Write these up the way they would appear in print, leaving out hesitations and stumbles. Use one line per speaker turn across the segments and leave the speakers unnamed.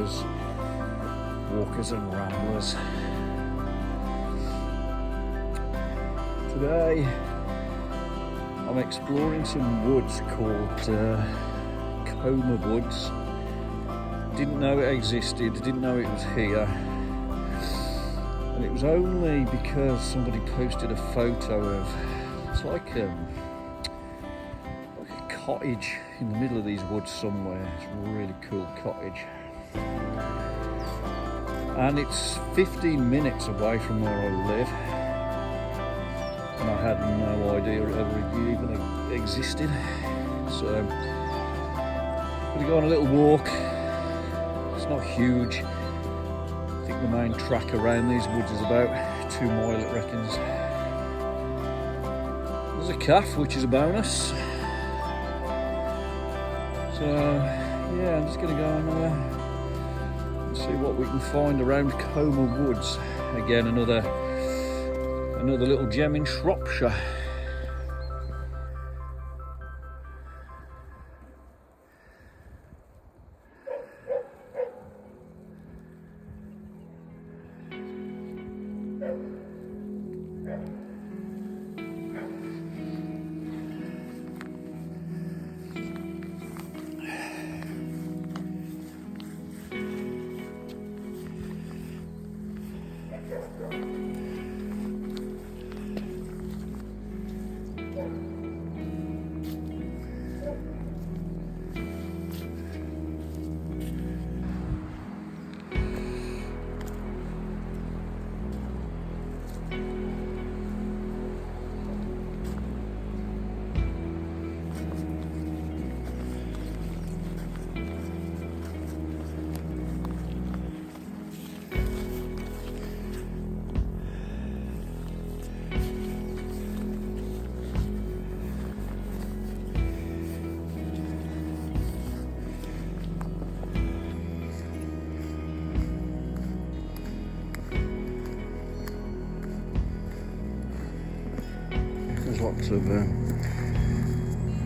hikers, walkers and ramblers. Today I'm exploring some woods called Coma Woods. Didn't know it existed, didn't know it was here. And it was only because somebody posted a photo of, it's like a cottage in the middle of these woods somewhere. It's a really cool cottage. And it's 15 minutes away from where I live. And I had no idea it ever even existed. So I'm going to go on a little walk. It's not huge. I think the main track around these woods is about 2 miles, it reckons. There's a calf, which is a bonus. So yeah, I'm just going to go and see what we can find around Coma Woods. Again, another little gem in Shropshire.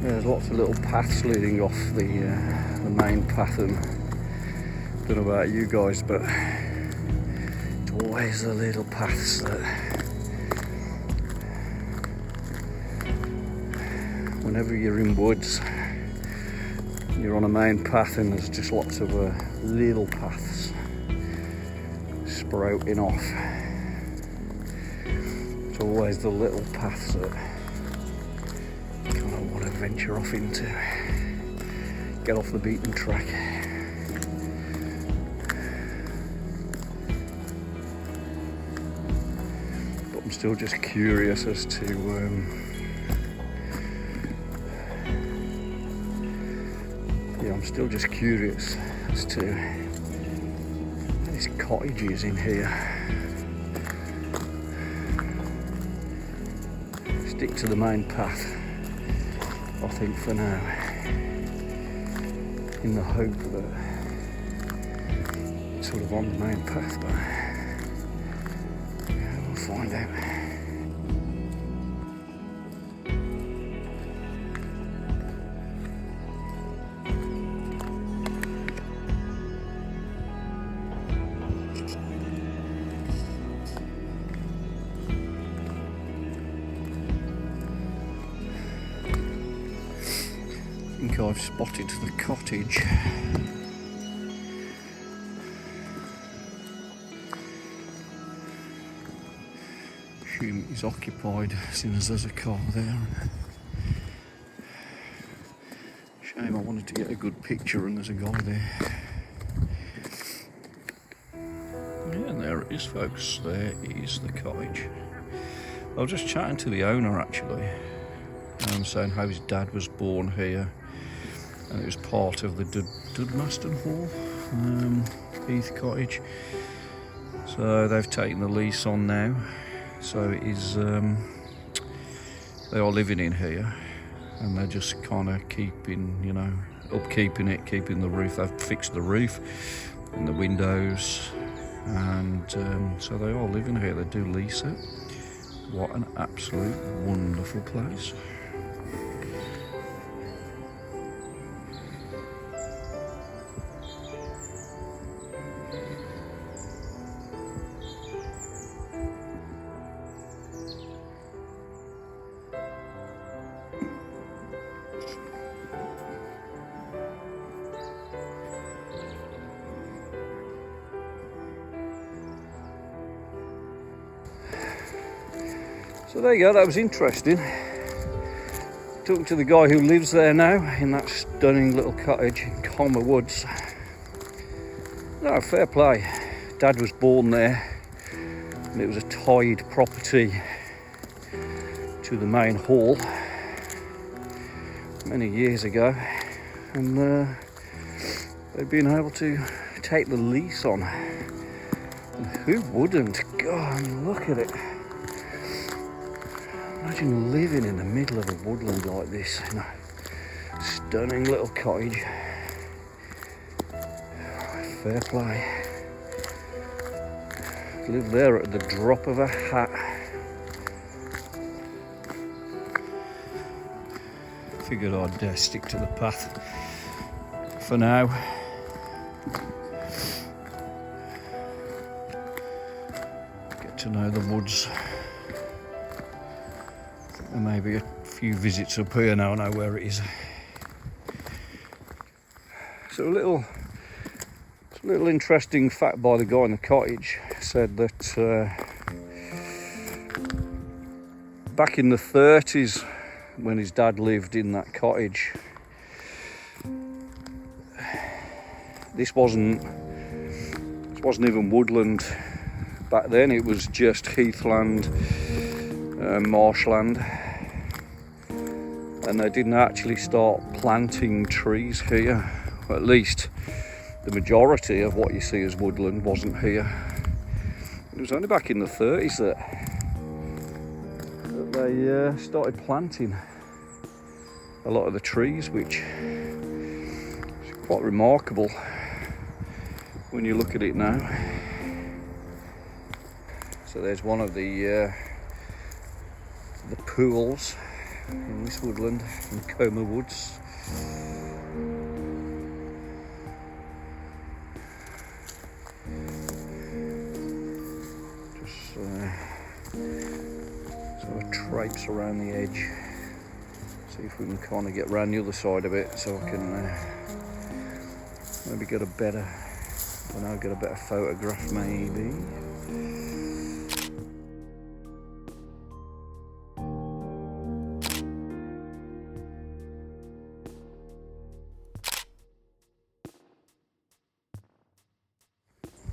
There's lots of little paths leading off the main path, and I don't know about you guys, but it's always the little paths that whenever you're in woods, you're on a main path and there's just lots of little paths sprouting off. It's always the little paths that venture off into, get off the beaten track. But I'm still just curious as to this cottage is in here. Stick to the main path, I think, for now, in the hope that it's sort of on the main path, but yeah, we'll find out. I think I've spotted the cottage. Assume it's occupied, seeing as there's a car there. Shame, I wanted to get a good picture and there's a guy there. Yeah, and there it is, folks. There is the cottage. I was just chatting to the owner, actually, saying how his dad was born here. And it was part of the Dudmaston Hall, Heath Cottage. So they've taken the lease on now. So it is, they are living in here, and they're just kind of keeping, upkeeping it, keeping the roof. They've fixed the roof and the windows, and so they are living here. They do lease it. What an absolute wonderful place. So there you go, that was interesting. Talking to the guy who lives there now in that stunning little cottage in Colmer Woods. No, fair play. Dad was born there and it was a tied property to the main hall many years ago, and they've been able to take the lease on. And who wouldn't? God, look at it. Imagine living in the middle of a woodland like this, in a stunning little cottage. Fair play. Live there at the drop of a hat. Figured I'd stick to the path for now. Get to know the woods. And maybe a few visits up here now I know where it is. So a little interesting fact by the guy in the cottage said that back in the 30s, when his dad lived in that cottage, this wasn't even woodland back then. It was just heathland, marshland, and they didn't actually start planting trees here. At least the majority of what you see as woodland wasn't here. It was only back in the 30s that they started planting a lot of the trees, which is quite remarkable when you look at it now. So there's one of the pools in this woodland in Colmer Woods. Sort of traipse around the edge, see if we can kind of get round the other side of it, so I can maybe get a better, I don't know, get a better photograph maybe.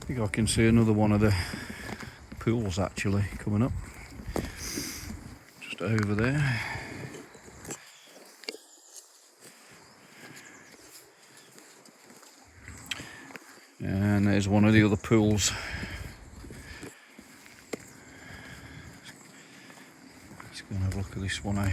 I think I can see another one of the pools actually coming up just over there. And there's one of the other pools. Let's go and have a look at this one, eh?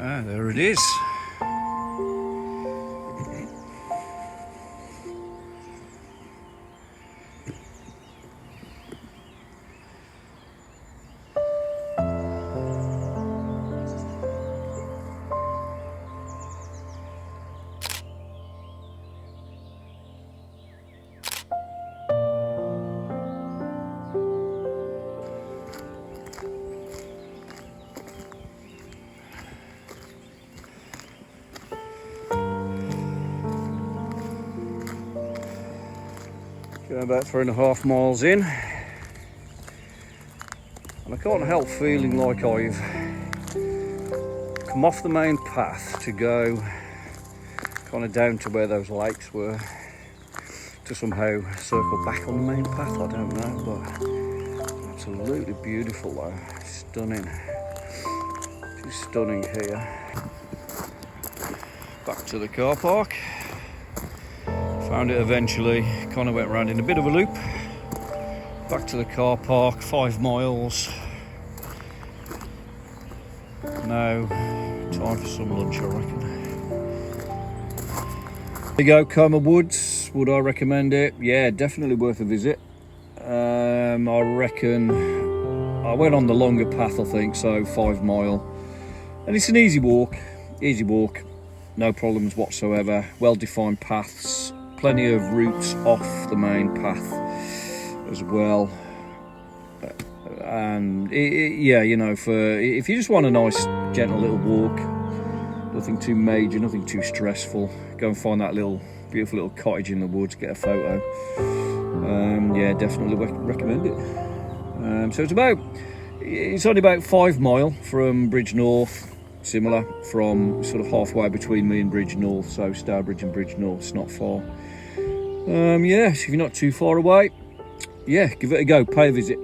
Ah, there it is. Going about 3.5 miles in, and I can't help feeling like I've come off the main path to go kind of down to where those lakes were, to somehow circle back on the main path. I don't know, but absolutely beautiful though. Stunning. Just stunning here. Back to the car park. Found it eventually, kind of went around in a bit of a loop. Back to the car park, 5 miles. Now, time for some lunch, I reckon. There you go, Colmer Woods. house. Would I recommend it? Yeah, definitely worth a visit. I reckon I went on the longer path, I think, so 5 mile, and it's an easy walk, no problems whatsoever. Well-defined paths, plenty of routes off the main path as well. And yeah, you know, if you just want a nice gentle little walk, nothing too major, nothing too stressful, go and find that beautiful little cottage in the woods, get a photo. Yeah, definitely recommend it. So it's only about 5 mile from Bridge North, similar from sort of halfway between me and Bridge North, so Stourbridge and Bridge North, it's not far. Yeah, so if you're not too far away, yeah, give it a go, pay a visit.